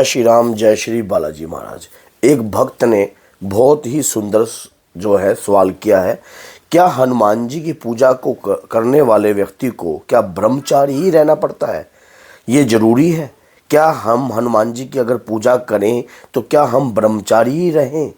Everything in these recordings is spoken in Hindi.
जय श्री राम, जय श्री बालाजी महाराज। एक भक्त ने बहुत ही सुंदर जो है सवाल किया है, क्या हनुमान जी की पूजा को करने वाले व्यक्ति को क्या ब्रह्मचारी ही रहना पड़ता है? ये जरूरी है? क्या हम हनुमान जी की अगर पूजा करें तो क्या हम ब्रह्मचारी ही रहें?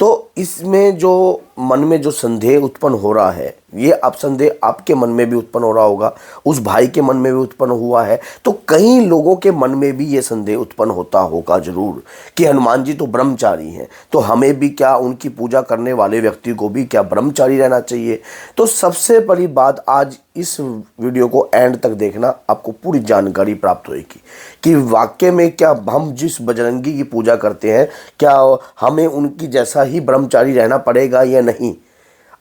तो इसमें जो मन में जो संदेह उत्पन्न हो रहा है, ये अब संदेह आपके मन में भी उत्पन्न हो रहा होगा, उस भाई के मन में भी उत्पन्न हुआ है, तो कई लोगों के मन में भी ये संदेह उत्पन्न होता होगा जरूर कि हनुमान जी तो ब्रह्मचारी हैं, तो हमें भी क्या उनकी पूजा करने वाले व्यक्ति को भी क्या ब्रह्मचारी रहना चाहिए? तो सबसे बड़ी बात, आज इस वीडियो को एंड तक देखना, आपको पूरी जानकारी प्राप्त होगी कि वाकई में क्या हम जिस बजरंगी की पूजा करते हैं, क्या हमें उनकी जैसा ही ब्रह्मचारी रहना पड़ेगा या नहीं।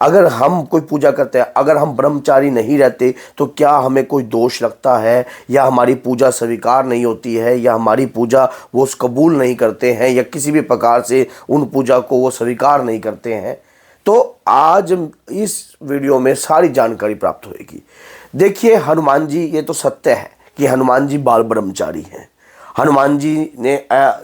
अगर हम कोई पूजा करते हैं, अगर हम ब्रह्मचारी नहीं रहते तो क्या हमें कोई दोष लगता है, या हमारी पूजा स्वीकार नहीं होती है, या हमारी पूजा वो कबूल नहीं करते हैं, या किसी भी प्रकार से उन पूजा को वो स्वीकार नहीं करते हैं? तो आज इस वीडियो में सारी जानकारी प्राप्त होगी। देखिए, हनुमान जी, ये तो सत्य है कि हनुमान जी बाल ब्रह्मचारी हैं। हनुमान जी ने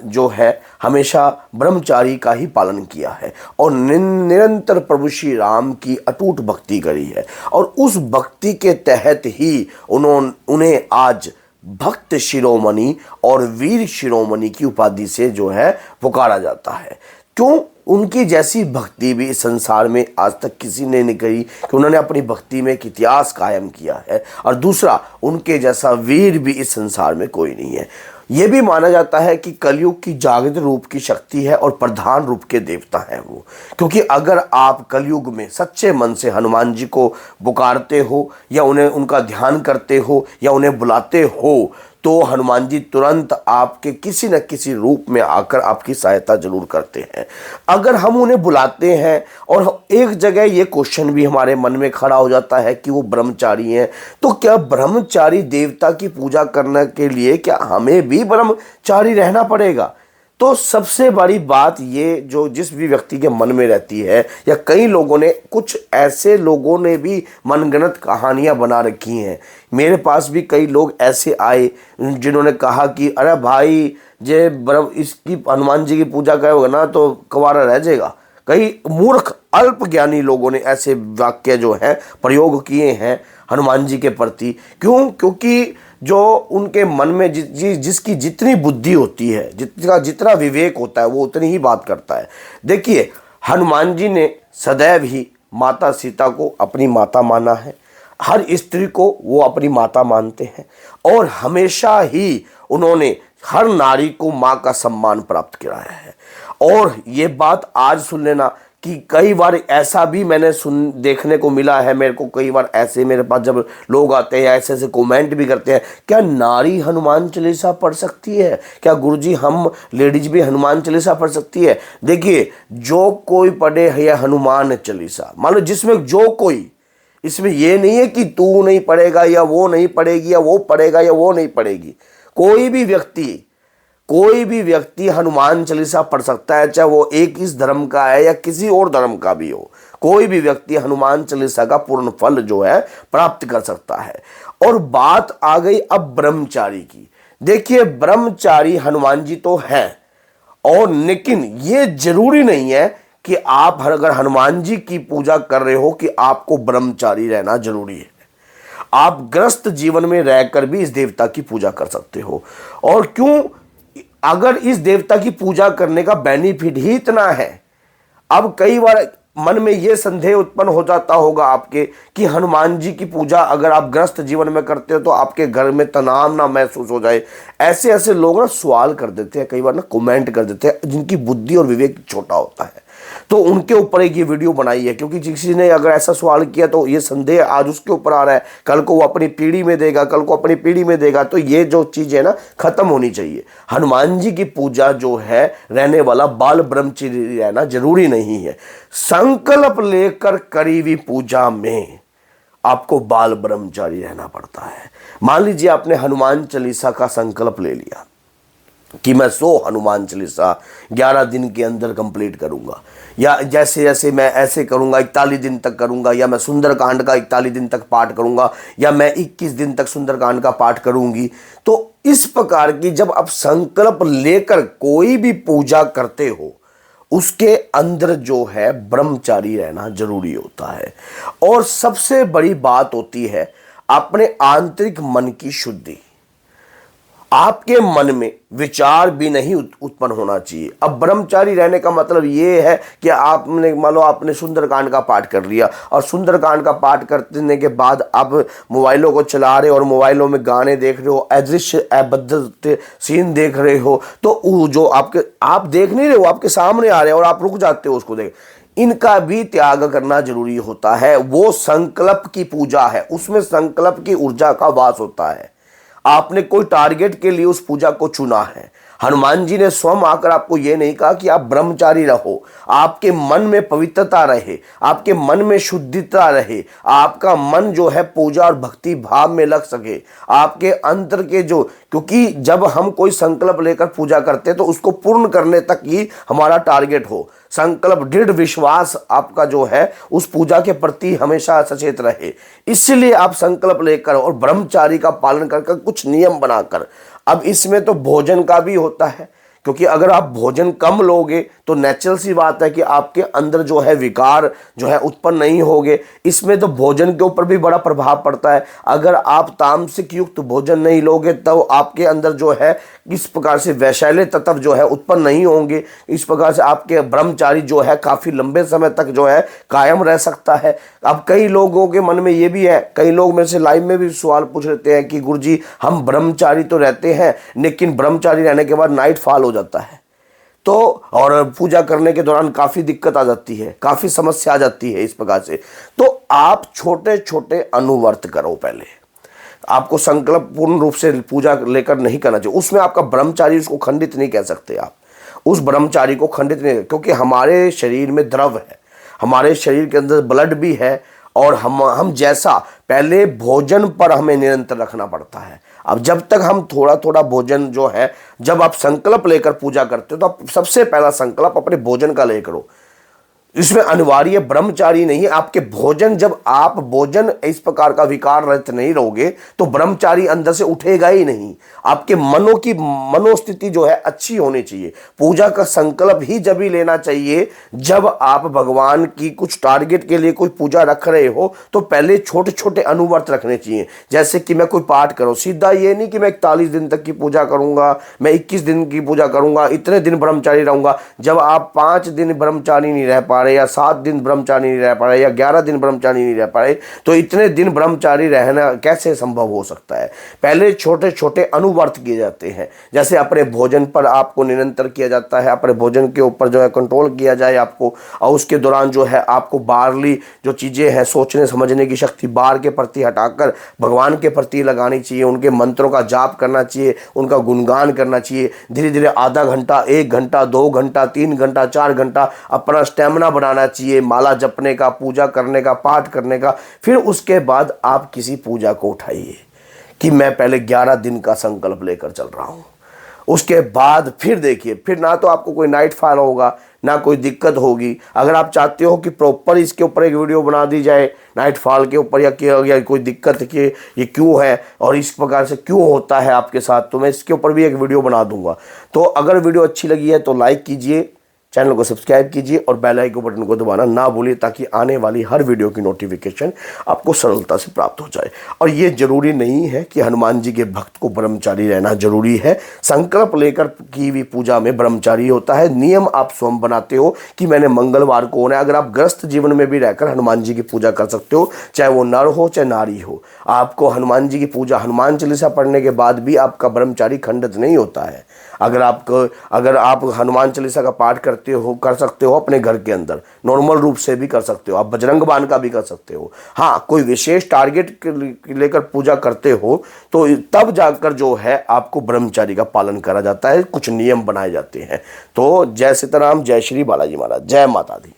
जो है हमेशा ब्रह्मचारी का ही पालन किया है और निरंतर प्रभु श्री राम की अटूट भक्ति करी है, और उस भक्ति के तहत ही उन्हें आज भक्त शिरोमणि और वीर शिरोमणि की उपाधि से जो है पुकारा जाता है। क्यों? उनकी जैसी भक्ति भी इस संसार में आज तक किसी ने नहीं करी कि उन्होंने अपनी भक्ति में एक इतिहास कायम किया है, और दूसरा, उनके जैसा वीर भी इस संसार में कोई नहीं है। यह भी माना जाता है कि कलयुग की जागृत रूप की शक्ति है और प्रधान रूप के देवता हैं वो, क्योंकि अगर आप कलयुग में सच्चे मन से हनुमान जी को पुकारते हो, या उन्हें उनका ध्यान करते हो, या उन्हें बुलाते हो, तो हनुमान जी तुरंत आपके किसी न किसी रूप में आकर आपकी सहायता जरूर करते हैं। अगर हम उन्हें बुलाते हैं, और एक जगह ये क्वेश्चन भी हमारे मन में खड़ा हो जाता है कि वो ब्रह्मचारी हैं, तो क्या ब्रह्मचारी देवता की पूजा करने के लिए क्या हमें भी ब्रह्मचारी रहना पड़ेगा? तो सबसे बड़ी बात ये जो जिस भी व्यक्ति के मन में रहती है, या कई लोगों ने, कुछ ऐसे लोगों ने भी मनगढ़ंत कहानियां बना रखी हैं। मेरे पास भी कई लोग ऐसे आए जिन्होंने कहा कि अरे भाई, जे इसकी हनुमान जी की पूजा करोगे ना तो कुंवारा रह जाएगा। कई मूर्ख अल्प ज्ञानी लोगों ने ऐसे वाक्य जो है प्रयोग किए हैं हनुमान जी के प्रति। क्यों? क्योंकि जो उनके मन में जिसकी जितनी बुद्धि होती है, जितना विवेक होता है, वो उतनी ही बात करता है। देखिए, हनुमान जी ने सदैव ही माता सीता को अपनी माता माना है, हर स्त्री को वो अपनी माता मानते हैं, और हमेशा ही उन्होंने हर नारी को माँ का सम्मान प्राप्त कराया है। और ये बात आज सुन लेना कि कई बार ऐसा भी मैंने देखने को मिला है, मेरे को कई बार ऐसे मेरे पास जब लोग आते हैं ऐसे ऐसे कमेंट भी करते हैं, क्या नारी हनुमान चालीसा पढ़ सकती है? क्या गुरुजी हम लेडीज भी हनुमान चालीसा पढ़ सकती है? देखिए, जो कोई पढ़े है हनुमान चालीसा, मान लो जिसमें जो कोई, इसमें यह नहीं है कि तू नहीं पढ़ेगा या वो नहीं पढ़ेगी, या वो पढ़ेगा या वो नहीं पढ़ेगी। कोई भी व्यक्ति हनुमान चालीसा पढ़ सकता है, चाहे वो एक इस धर्म का है या किसी और धर्म का भी हो। कोई भी व्यक्ति हनुमान चालीसा का पूर्ण फल जो है प्राप्त कर सकता है। और बात आ गई अब ब्रह्मचारी की। देखिए, ब्रह्मचारी हनुमान जी तो हैं, और लेकिन ये जरूरी नहीं है कि आप अगर हनुमान जी की पूजा कर रहे हो कि आपको ब्रह्मचारी रहना जरूरी है। आप गृहस्थ जीवन में रहकर भी इस देवता की पूजा कर सकते हो। और क्यों? अगर इस देवता की पूजा करने का बेनिफिट ही इतना है, अब कई बार मन में यह संदेह उत्पन्न हो जाता होगा आपके कि हनुमान जी की पूजा अगर आप गृहस्थ जीवन में करते हो तो आपके घर में तनाव ना महसूस हो जाए। ऐसे ऐसे लोग ना सवाल कर देते हैं, कई बार ना कमेंट कर देते हैं, जिनकी बुद्धि और विवेक छोटा होता है। तो उनके ऊपर एक ये वीडियो बनाई है, क्योंकि किसी ने अगर ऐसा सवाल किया तो ये संदेह आज उसके ऊपर आ रहा है, कल को वो अपनी पीढ़ी में देगा, कल को अपनी पीढ़ी में देगा। तो ये जो चीज़ है ना, खत्म होनी चाहिए। हनुमान जी की पूजा जो है रहने वाला बाल ब्रह्मचारी रहना जरूरी नहीं है। संकल्प लेकर करी हुई पूजा में आपको बाल ब्रह्मचारी रहना पड़ता है। मान लीजिए आपने हनुमान चालीसा का संकल्प ले लिया, कि मैं 100 हनुमान चालीसा 11 दिन के अंदर कंप्लीट करूंगा, या जैसे जैसे मैं ऐसे करूंगा 41 दिन तक करूंगा, या मैं सुंदरकांड का 41 दिन तक पाठ करूंगा, या मैं 21 दिन तक सुंदरकांड का पाठ करूंगी। तो इस प्रकार की जब आप संकल्प लेकर कोई भी पूजा करते हो, उसके अंदर जो है ब्रह्मचारी रहना जरूरी होता है। और सबसे बड़ी बात होती है अपने आंतरिक मन की शुद्धि। आपके मन में विचार भी नहीं उत्पन्न होना चाहिए। अब ब्रह्मचारी रहने का मतलब ये है कि आपने मान लो आपने सुंदरकांड का पाठ कर लिया, और सुंदरकांड का पाठ करने के बाद आप मोबाइलों को चला रहे हो और मोबाइलों में गाने देख रहे हो, अदृश्य अबद्ध सीन देख रहे हो, तो जो आप देख नहीं रहे हो, आपके सामने आ रहे हो और आप रुक जाते हो उसको देख। इनका भी त्याग करना जरूरी होता है। वो संकल्प की पूजा है, उसमें संकल्प की ऊर्जा का वास होता है। आपने कोई टारगेट के लिए उस पूजा को चुना है। हनुमान जी ने स्वयं आकर आपको यह नहीं कहा कि आप ब्रह्मचारी रहो, आपके मन में पवित्रता रहे, आपके मन में शुद्धता रहे, आपका मन जो है पूजा और भक्ति भाव में लग सके, आपके अंतर के जो, क्योंकि जब हम कोई संकल्प लेकर पूजा करते हैं तो उसको पूर्ण करने तक ही हमारा टारगेट हो। संकल्प दृढ़ विश्वास आपका जो है उस पूजा के प्रति हमेशा सचेत रहे। इसलिए आप संकल्प लेकर और ब्रह्मचारी का पालन कर कुछ नियम बनाकर, अब इसमें तो भोजन का भी होता है, क्योंकि अगर आप भोजन कम लोगे तो नेचुरल सी बात है कि आपके अंदर जो है विकार जो है उत्पन्न नहीं होंगे। इसमें तो भोजन के ऊपर भी बड़ा प्रभाव पड़ता है। अगर आप तामसिक युक्त भोजन नहीं लोगे तो आपके अंदर जो है इस प्रकार से वैशाल्य तत्व जो है उत्पन्न नहीं होंगे। इस प्रकार से आपके ब्रह्मचारी जो है काफ़ी लंबे समय तक जो है कायम रह सकता है। अब कई लोगों के मन में ये भी है, कई लोग मेरे से लाइव में भी सवाल पूछ लेते हैं कि गुरुजी हम ब्रह्मचारी तो रहते हैं लेकिन ब्रह्मचारी रहने के बाद नाइट फॉल हो जाता है, तो और पूजा करने के दौरान काफ़ी दिक्कत आ जाती है, काफ़ी समस्या आ जाती है। इस प्रकार से तो आप छोटे छोटे अनुवर्त करो। पहले आपको संकल्प पूर्ण रूप से पूजा लेकर नहीं करना चाहिए। उसमें आपका ब्रह्मचारी उसको खंडित नहीं कह सकते आप, उस ब्रह्मचारी को खंडित नहीं, क्योंकि हमारे शरीर में द्रव है, हमारे शरीर के अंदर ब्लड भी है, और हम जैसा पहले भोजन पर हमें निरंतर रखना पड़ता है। अब जब तक हम थोड़ा थोड़ा भोजन जो है, जब आप संकल्प लेकर पूजा करते हो तो आप सबसे पहला संकल्प अपने भोजन का ले करो। इसमें अनिवार्य ब्रह्मचारी नहीं है। आपके भोजन, जब आप भोजन इस प्रकार का विकार रहित नहीं रहोगे तो ब्रह्मचारी अंदर से उठेगा ही नहीं। आपके मनोस्थिति जो है अच्छी होनी चाहिए। पूजा का संकल्प ही जब ही लेना चाहिए जब आप भगवान की कुछ टारगेट के लिए कोई पूजा रख रहे हो, तो पहले छोटे छोटे अनुव्रत रखने चाहिए। जैसे कि मैं कोई पाठ करूं, सीधा ये नहीं कि मैं 41 दिन तक की पूजा करूंगा, मैं 21 दिन की पूजा करूंगा, इतने दिन ब्रह्मचारी रहूंगा। जब आप 5 दिन ब्रह्मचारी नहीं रह पा रहे, या 7 दिन ब्रह्मचारी नहीं रह पा रहे, या 11 दिन ब्रह्मचारी नहीं रह पा रहे, तो इतने दिन ब्रह्मचारी रहना कैसे संभव हो सकता है। पहले छोटे छोटे अनुव्रत किए जाते हैं। जैसे अपने भोजन पर आपको निरंतर किया जाता है, अपने भोजन के ऊपर जो है कंट्रोल किया जाए आपको, और उसके दौरान जो है आपको बाहरली जो चीज़ें हैं, सोचने समझने की शक्ति बाहर के प्रति हटाकर भगवान के प्रति लगानी चाहिए। उनके मंत्रों का जाप करना चाहिए, उनका गुणगान करना चाहिए। धीरे धीरे आधा घंटा, 1 घंटा, 2 घंटा, 3 घंटा, 4 घंटा अपना स्टेमिना बनाना चाहिए, माला जपने का, पूजा करने का, पाठ करने का। फिर उसके बाद आप किसी पूजा को उठाइए कि मैं पहले 11 दिन का संकल्प लेकर चल रहा हूं। उसके बाद फिर देखिए, फिर ना तो आपको कोई नाइट फॉल होगा, ना कोई दिक्कत होगी। अगर आप चाहते हो कि प्रॉपर इसके ऊपर एक वीडियो बना दी जाए नाइट फॉल के ऊपर, या कोई दिक्कत कि ये क्यों है और इस प्रकार से क्यों होता है आपके साथ, तो मैं इसके ऊपर भी एक वीडियो बना दूंगा। तो अगर वीडियो अच्छी लगी है तो लाइक कीजिए, चैनल को सब्सक्राइब कीजिए और बेल आइकन बटन को दबाना ना भूलिए, ताकि आने वाली हर वीडियो की नोटिफिकेशन आपको सरलता से प्राप्त हो जाए। और ये जरूरी नहीं है कि हनुमान जी के भक्त को ब्रह्मचारी रहना जरूरी है। संकल्प लेकर की हुई पूजा में ब्रह्मचारी होता है। नियम आप स्वयं बनाते हो कि मैंने मंगलवार को होना है। अगर आप ग्रस्त जीवन में भी रहकर हनुमान जी की पूजा कर सकते हो, चाहे वो नर हो चाहे नारी हो। आपको हनुमान जी की पूजा, हनुमान चालीसा पढ़ने के बाद भी आपका ब्रह्मचारी खंडित नहीं होता है। अगर आप हनुमान चालीसा का पाठ कर सकते हो अपने घर के अंदर, नॉर्मल रूप से भी कर सकते हो, आप बजरंग बाण का भी कर सकते हो। हाँ, कोई विशेष टारगेट लेकर पूजा करते हो तो तब जाकर जो है आपको ब्रह्मचारी का पालन करा जाता है, कुछ नियम बनाए जाते हैं। तो जय सीताराम, जय श्री बालाजी महाराज, जय माता दी।